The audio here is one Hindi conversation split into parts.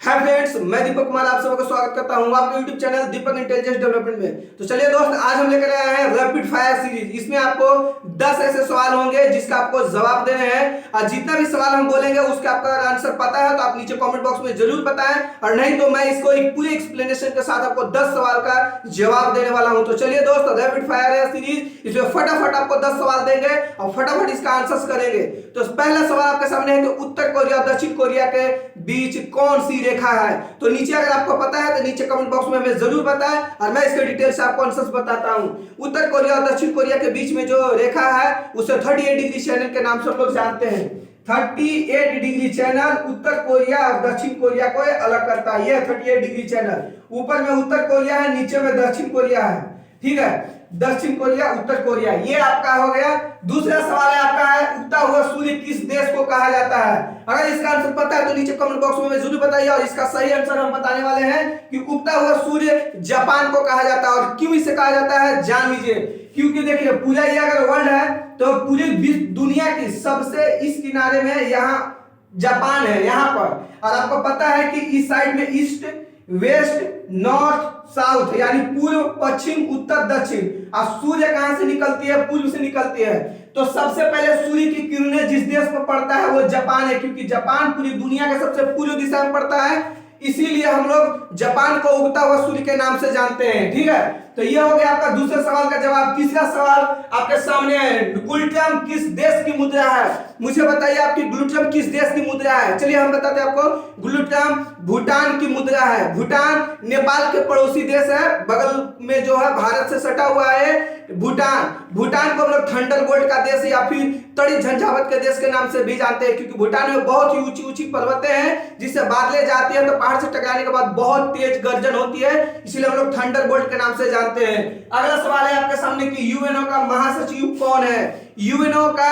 हाय फ्रेंड्स, मैं दीपक कुमार आप सबका स्वागत करता हूं आपके YouTube चैनल दीपक इंटेलिजेंस डेवलपमेंट में। तो चलिए दोस्त, आज हम लेकर आए हैं रैपिड फायर सीरीज। इसमें आपको 10 ऐसे सवाल होंगे जिसका आपको जवाब देने हैं और जितना भी सवाल हम बोलेंगे उसका आपका आंसर पता है तो आप नीचे कमेंट बॉक्स में जरूर बताएं, और नहीं तो मैं इसको एक पूरी एक्सप्लेनेशन के साथ आपको 10 सवाल का जवाब देने वाला हूं। तो चलिए दोस्त, रैपिड फायर है सीरीज, इसमें फटाफट आपको 10 सवाल देंगे और फटाफट इसका आंसर करेंगे। तो पहला सवाल आपके सामने है कि उत्तर कोरिया और दक्षिण कोरिया के बीच कौन सी रेखा है। तो नीचे अगर आपको पता है तो नीचे कमेंट बॉक्स में हमें जरूर बताएं और मैं इसके डिटेल से आपको आंसर बताता हूं। उत्तर कोरिया और दक्षिण कोरिया के बीच में जो रेखा है उसे 38 डिग्री चैनल के नाम से हम लोग जानते हैं। 38 डिग्री चैनल उत्तर कोरिया और दक्षिण कोरिया को अलग करता है। यह 38 डिग्री चैनल, ऊपर में उत्तर कोरिया है, नीचे में दक्षिण कोरिया है। ठीक है, दक्षिण कोरिया उत्तर कोरिया, ये आपका हो गया। दूसरा सवाल है आपका है उगता हुआ सूर्य किस देश को कहा जाता है। अगर इसका आंसर पता है तो नीचे कमेंट बॉक्स में जरूर बताइए, और इसका सही आंसर हम बताने वाले हैं कि उगता हुआ सूर्य जापान को कहा जाता है। और क्यों इसे कहा जाता है जान लीजिए, क्योंकि देखिए पूरा ये अगर वर्ल्ड है तो पूरी दुनिया की सबसे इस किनारे में यहाँ जापान है यहाँ पर। और आपको पता है कि इस साइड में ईस्ट वेस्ट नॉर्थ साउथ यानी पूर्व पश्चिम उत्तर दक्षिण, और सूर्य कहां से निकलती है, पूर्व से निकलती है। तो सबसे पहले सूर्य की किरणें जिस देश पर पड़ता है वो जापान है, क्योंकि जापान पूरी दुनिया के सबसे पूर्व दिशा में पड़ता है, इसीलिए हम लोग जापान को उगता हुआ सूर्य के नाम से जानते हैं। ठीक है, तो यह हो गया आपका दूसरे सवाल का जवाब। तीसरा सवाल आपके सामने है, ग्लूटम किस देश की मुद्रा है। मुझे बताइए आपकी ग्लूटम किस देश की मुद्रा है। चलिए हम बताते हैं आपको, ग्लूटम भूटान की मुद्रा है। भूटान नेपाल के पड़ोसी देश है, बगल में जो है भारत से सटा हुआ है भूटान। भूटान को हम लोग थंडरबोल्ट का देश या फिर तड़ी झंझावत के देश के नाम से भी जानते हैं, क्योंकि भूटान में बहुत ही ऊंची ऊंची पर्वतें हैं जिससे बादलें जाती है तो पहाड़ से टकराने के बाद बहुत तेज गर्जन होती है, इसलिए हम लोग थंडरबोल्ट के नाम से जानते हैं। अगला सवाल है आपके सामने कि यूएनओ का महासचिव कौन है। यूएनओ का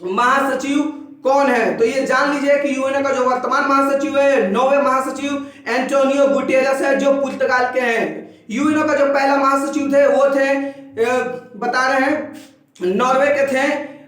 महासचिव कौन है, तो ये जान लीजिए कि यूएनओ का जो वर्तमान महासचिव है, नौवें महासचिव एंटोनियो गुटेरेस है, जो पुर्तगाल के हैं। यूएनओ का जो पहला महासचिव थे वो थे बता रहे हैं नॉर्वे के थे,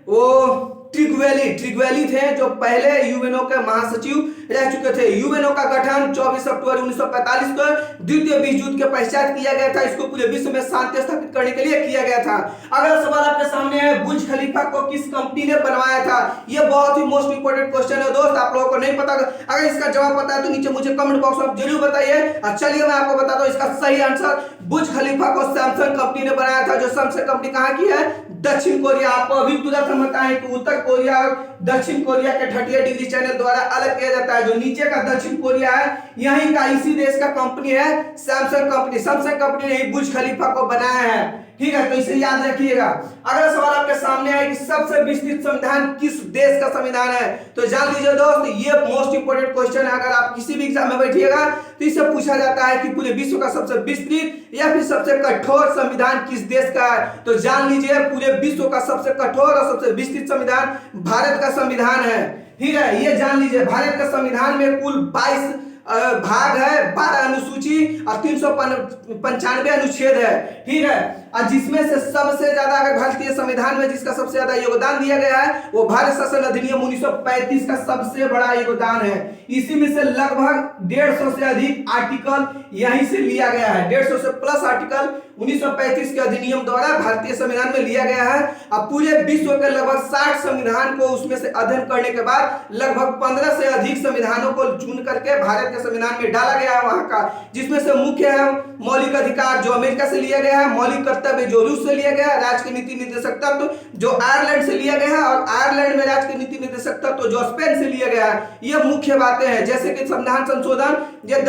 वो ट्रिग्वेली थे, जो पहले यूएनओ के महासचिव रह चुके थे। यूएनओ का गठन 24 अक्टूबर 1945 को द्वितीय विश्व युद्ध के पश्चात किया गया था। इसको पूरे विश्व में शांति स्थापित करने के लिए किया गया था। अगला सवाल आपके सामने है, बुर्ज खलीफा को किस कंपनी ने बनवाया था। यह बहुत ही मोस्ट इंपोर्टेंट क्वेश्चन है दोस्त, आप लोगों को नहीं पता। अगर इसका जवाब पता है तो नीचे मुझे कमेंट बॉक्स में जरूर बताइए। चलिए मैं आपको बताता हूँ इसका सही आंसर। बुर्ज खलीफा को सैमसंग कंपनी ने बनाया था, जो सैमसंग कंपनी कहाँ की है, दक्षिण कोरिया। आपको अभी तुरंत हम बताएं कि उत्तर कोरिया और दक्षिण कोरिया के 38 डिग्री चैनल द्वारा अलग किया जाता है। जो नीचे का दक्षिण कोरिया है यहीं का इसी देश का कंपनी है सैमसंग कंपनी। सैमसंग कंपनी ने बुर्ज खलीफा को बनाया है। ठीक है, तो इसे याद रखिएगा। अगला सवाल आपके सामने है कि सबसे विस्तृत संविधान किस देश का संविधान है। तो जान लीजिए दोस्त, ये मोस्ट इंपोर्टेंट क्वेश्चन है। अगर आप किसी भी एग्जाम में बैठिएगा तो इससे पूछा जाता है कि पूरे विश्व का सबसे विस्तृत या फिर सबसे कठोर संविधान किस देश का है। तो जान लीजिए पूरे विश्व का सबसे कठोर और सबसे विस्तृत संविधान भारत का संविधान है। ठीक है, ये जान लीजिए भारत के संविधान में कुल 22 भाग है, 12 अनुसूची और 395 अनुच्छेद है। ठीक है, और जिसमें से सबसे ज्यादा अगर भारतीय संविधान में जिसका सबसे ज्यादा योगदान दिया गया है वो भारत शासन अधिनियम 1935 का सबसे बड़ा योगदान है। इसी में से लगभग 150 से अधिक आर्टिकल यहीं से लिया गया है। 150 से प्लस आर्टिकल 1935 के अधिनियम द्वारा भारतीय संविधान में लिया गया है। अब पूरे विश्व के लगभग 60 संविधान को उसमें से अध्ययन करने के बाद लगभग 15 से अधिक संविधानों को चुन करके भारत के संविधान में डाला गया है वहां का, जिसमें से मुख्य है मौलिक अधिकार जो अमेरिका से लिया गया है, मौलिक कर्तव्य जो रूस से लिया गया है, राज्य के नीति निर्देशक तत्व जो आयरलैंड से लिया गया है, और आयरलैंड में राज्य के नीति निर्देशक तत्व जो स्पेन से लिया गया है। ये मुख्य बातें हैं, जैसे कि संविधान संशोधन ये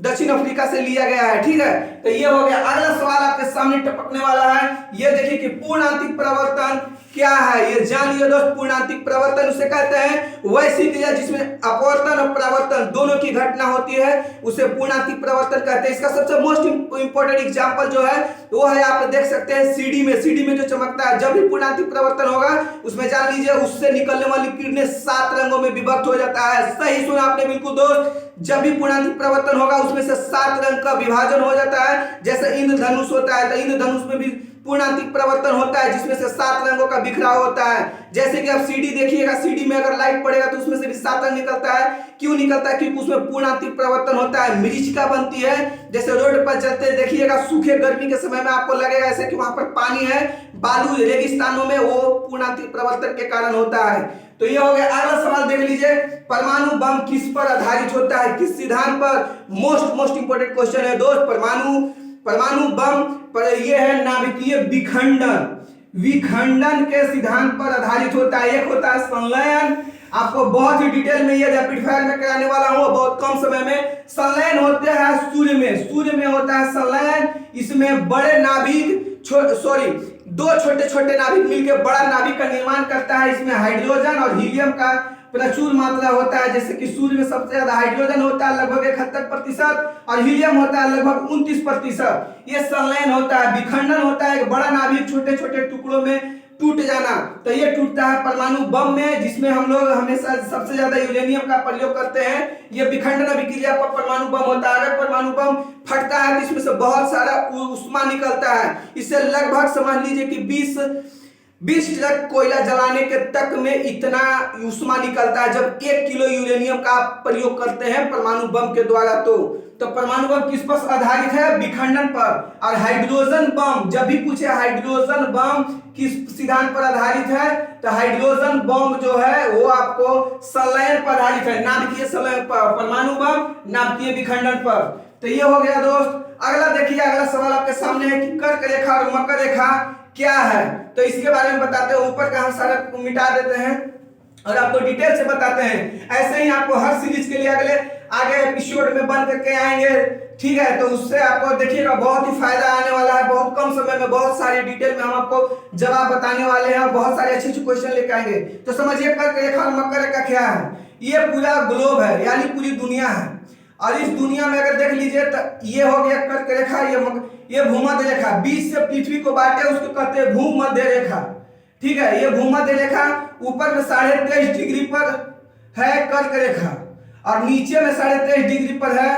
दक्षिण अफ्रीका से लिया गया है। ठीक है, तो ये हो गया। अगला सवाल आपके सामने टपकने वाला है, ये देखिए कि पूर्णांतिक परिवर्तन क्या है। ये जान लियो दोस्त, पूर्णांतिक परिवर्तन उसे कहते हैं वैसी क्रिया जिसमें अपवर्तन और परावर्तन दोनों की घटना होती है, उसे पूर्णांतिक परिवर्तन कहते हैं। इसका सबसे मोस्ट इंपोर्टेंट एग्जांपल जो है वो है, आप देख सकते हैं सीडी में जो चमकता है, जब भी पूर्णांतिक परिवर्तन होगा उसमें जान लीजिए उससे निकलने वाली किरणें 7 रंगों में विभक्त हो जाता है। सही सुना आपने बिल्कुल दोस्त, जब भी पूर्णांतिक परिवर्तन होगा उसमें से 7 रंग का विभाजन हो जाता है। जैसे इंद्रधनुष होता है तो इंद्रधनुष में भी पूर्णांतिक परिवर्तन होता है जिसमें से 7 रंगों का बिखराव होता है। जैसे कि आप सीडी देखिएगा, सीडी में अगर लाइट पड़ेगा तो उसमें से भी 7 रंग निकलता है। क्यों निकलता है? क्योंकि उसमें पूर्णांतिक परिवर्तन होता है। मरीचिका बनती है, जैसे रोड पर चलते देखिएगा सूखे गर्मी के समय में आपको लगेगा ऐसे कि वहां पर पानी है, बालू रेगिस्तानों में, वो पूर्णांतिक परिवर्तन के कारण होता है। तो ये हो गया। अगला सवाल देख लीजिए, परमाणु बम किस पर आधारित होता है, किस सिद्धांत पर? मोस्ट इंपोर्टेंट क्वेश्चन है दोस्त। परमाणु बम पर ये है नाभिकीय विखंडन के सिद्धांत पर आधारित होता है। एक होता है संलयन, आपको बहुत ही डिटेल में ये रैपिड फायर में कराने वाला हूं बहुत कम समय में। संलयन होते हैं सूर्य में होता है संलयन। इसमें बड़े नाभिक दो छोटे छोटे नाभिक मिलकर बड़ा नाभिक का निर्माण करता है। इसमें हाइड्रोजन और हीलियम का प्रचुर मात्रा होता है। जैसे कि सूर्य में सबसे ज्यादा हाइड्रोजन होता है लगभग 71% और हीलियम होता है लगभग 29%। ये संलयन होता है। विखंडन होता है एक बड़ा नाभिक छोटे छोटे टुकड़ों में टूट जाना। तो ये टूटता है परमाणु बम में, जिसमें हम लोग हमेशा सबसे ज्यादा यूरेनियम का प्रयोग करते हैं। ये विखंडन अभिक्रिया पर परमाणु बम होता है। अगर परमाणु बम फटता है तो इसमें से बहुत सारा उष्मा निकलता है। इससे लगभग समझ लीजिए कि 20 ट्रक कोयला जलाने के तक में इतना उष्मा निकलता है जब 1 किलो यूरेनियम का प्रयोग करते हैं परमाणु बम के द्वारा। तो परमाणु बम किस पर आधारित है? विखंडन पर। और हाइड्रोजन बम, जब भी पूछे हाइड्रोजन बम किस सिद्धांत पर आधारित है, तो हाइड्रोजन बम जो है वो आपको संलयन पर आधारित है, नाभिकीय संलयन पर। परमाणु बम नाभिकीय विखंडन पर। तो ये हो गया दोस्त। अगला देखिए, अगला सवाल आपके सामने है कि कर्क रेखा और मकर रेखा क्या है। तो इसके बारे में बताते हैं। ऊपर का हम सारा मिटा देते हैं और आपको डिटेल से बताते हैं। ऐसे ही आपको हर सीरीज के लिए आगे एपिसोड में बन करके आएंगे, ठीक है। तो उससे आपको देखिएगा बहुत ही फायदा आने वाला है। बहुत कम समय में बहुत सारे डिटेल में हम आपको जवाब बताने वाले हैं और बहुत सारे अच्छे क्वेश्चन लेके आएंगे। तो समझिए कर्क रेखा और मकर रेखा क्या है। ये पूरा ग्लोब है, यानी पूरी दुनिया है। और इस दुनिया में अगर देख लीजिए तो ये हो गया कर्क रेखा, ये भूमध्य रेखा। बीच से पृथ्वी को बांटे उसको कहते हैं भूमध्य रेखा, ठीक है। ये भूमध्य रेखा ऊपर में 23.5 डिग्री पर है कर्क रेखा और नीचे में 23.5 डिग्री पर है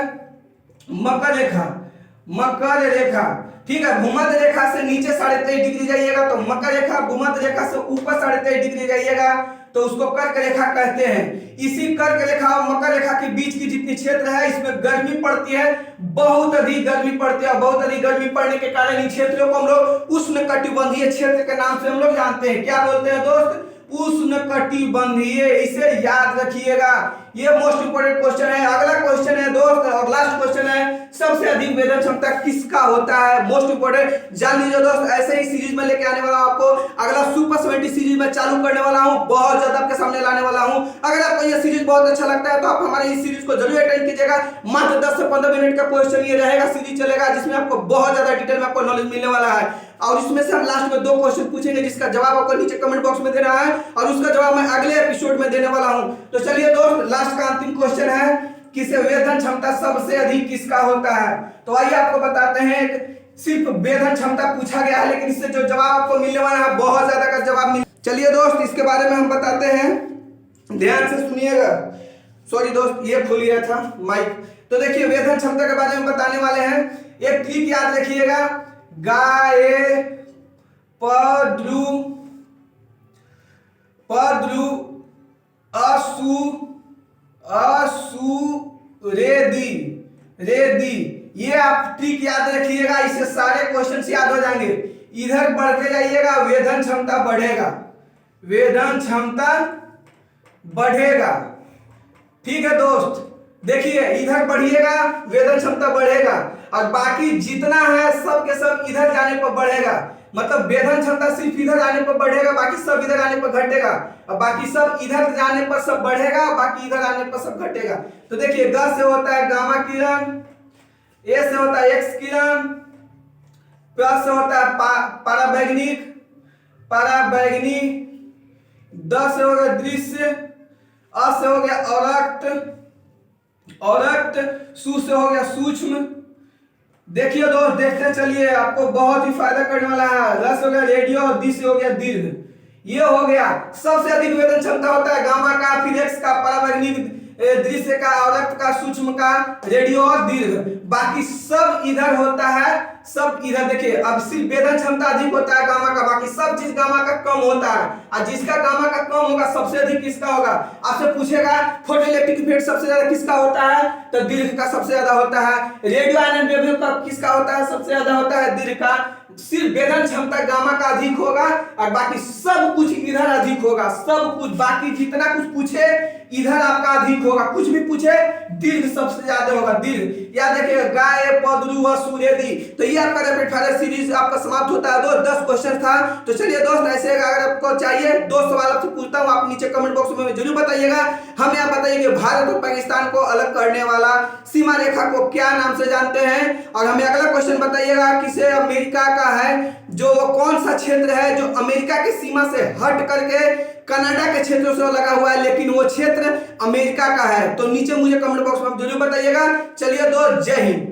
मकर रेखा, ठीक है। भूमध्य रेखा से नीचे 23.5 डिग्री जाइएगा तो मकर रेखा, भूमध्य रेखा से ऊपर 23.5 डिग्री जाइएगा तो उसको कर्क रेखा कहते हैं। इसी कर्क रेखा और मकर रेखा के बीच की जितनी क्षेत्र है इसमें गर्मी पड़ती है, बहुत अधिक गर्मी पड़ती है। बहुत अधिक गर्मी पड़ने के कारण इन क्षेत्रों को हम लोग उष्णकटिबंधीय क्षेत्र के नाम से हम लोग जानते हैं। क्या बोलते हैं दोस्त? उष्णकटिबंधीय। इसे याद रखिएगा, ये मोस्ट इंपोर्टेंट क्वेश्चन है। अगला क्वेश्चन है दोस्त और लास्ट क्वेश्चन है, सबसे अधिक वेदन क्षमता किसका होता है? मोस्ट इंपोर्टेंट जान लीजिए दोस्त। ऐसे ही सीरीज में लेके आने वाला हूं आपको। अगला सुपर 70 सीरीज में चालू करने वाला हूं, बहुत ज्यादा आपके सामने लाने वाला हूं। अगर आपको ये सीरीज बहुत अच्छा लगता है तो आप हमारे इस सीरीज को जरूर अटेंड कीजिएगा। मात्र 10 से 15 मिनट का क्वेश्चन ये रहेगा, सीरीज चलेगा जिसमें आपको बहुत ज्यादा डिटेल में आपको नॉलेज मिलने वाला है। और इसमें से हम लास्ट में 2 क्वेश्चन पूछेंगे जिसका जवाब आपको नीचे कमेंट बॉक्स में देना है और उसका जवाब मैं अगले एपिसोड में देने वाला हूं। तो चलिए दोस्त, लास्ट का अंतिम क्वेश्चन है कि वेदन क्षमता सबसे अधिक किसका होता है। तो आइए आपको बताते हैं। सिर्फ वेदन क्षमता पूछा गया है लेकिन इससे जो जवाब आपको मिलने वाला है बहुत ज्यादा का जवाब मिल। चलिए दोस्त, इसके बारे में हम बताते हैं, ध्यान से सुनिएगा। सॉरी दोस्त, ये खुल गया था माइक। तो देखिए वेदन क्षमता के बारे में बताने वाले हैं। एक ट्रिक याद रखिएगा, गाए पद्रु रेदी। ये आप ट्रिक याद रखिएगा, इससे सारे क्वेश्चंस याद हो जाएंगे। इधर बढ़ते जाइएगा, वेदन क्षमता बढ़ेगा, ठीक है दोस्त। देखिए इधर बढ़िएगा, वेदन क्षमता बढ़ेगा और बाकी जितना है सब के सब इधर जाने पर बढ़ेगा। मतलब वेदन क्षमता सिर्फ इधर आने पर बढ़ेगा, बाकी सब इधर आने पर घटेगा। और बाकी सब इधर जाने पर सब बढ़ेगा, बाकी इधर आने पर सब घटेगा। तो देखिए ग से होता है गामा किरण, ए से होता है एक्स किरण, प से होता है पराबैंगनी, द से हो गया दृश्य, अ से हो गया औरक्त, सु से हो गया सूक्ष्म। देखिए दोस्त, देखते चलिए, आपको बहुत ही फायदा करने वाला है। र से हो गया रेडियो, दी से हो गया दीर्घ। ये हो गया। सबसे अधिक वेदन क्षमता होता है गामा का, फिर एक्स का, पराबैंगनी दृश्य का, अवरक्त का, सूक्ष्म का, रेडियो और दीर्घ। बाकी सब इधर होता है, सब इधर देखिए। अब सिर्फ वेधन क्षमता अधिक होता है गामा का, बाकी सब चीज गामा का कम होता है। और जिसका गामा का कम होगा सबसे अधिक किसका होगा? आपसे पूछेगा फोटोइलेक्ट्रिक इफेक्ट सबसे ज्यादा किसका होता है, तो दीर्घ का सबसे ज्यादा होता है। रेडियो आयन वेव का किसका होता है? सबसे ज्यादा होता है दीर्घ का। सिर्फ वेधन क्षमता गामा का अधिक होगा और बाकी सब कुछ इधर अधिक होगा, सब कुछ। बाकी जितना कुछ पूछे इधर आपका अधिक होगा, कुछ भी पूछे दीर्घ सबसे ज्यादा होगा, दीर्घ। या देखिए गाय, पदरू व सूर्यदी। तो ये आपका रैपिड फायर सीरीज आपका समाप्त होता है। 10 क्वेश्चन था। तो चलिए दोस्त, ऐसे अगर आपको चाहिए 2 सवाल आपसे पूछता हूँ, आप नीचे कमेंट बॉक्स में जरूर बताइएगा। हमें आप बताइए कि भारत और पाकिस्तान को अलग करने वाला सीमा रेखा को क्या नाम से जानते हैं। और हमें अगला क्वेश्चन बताइएगा किसे अमेरिका का है, जो कौन सा क्षेत्र है जो अमेरिका की सीमा से हट करके कनाडा के क्षेत्रों से लगा हुआ है, लेकिन वो क्षेत्र अमेरिका का है। तो नीचे मुझे कमेंट बॉक्स में जरूर बताइएगा। चलिए दोस्त, जय हिंद।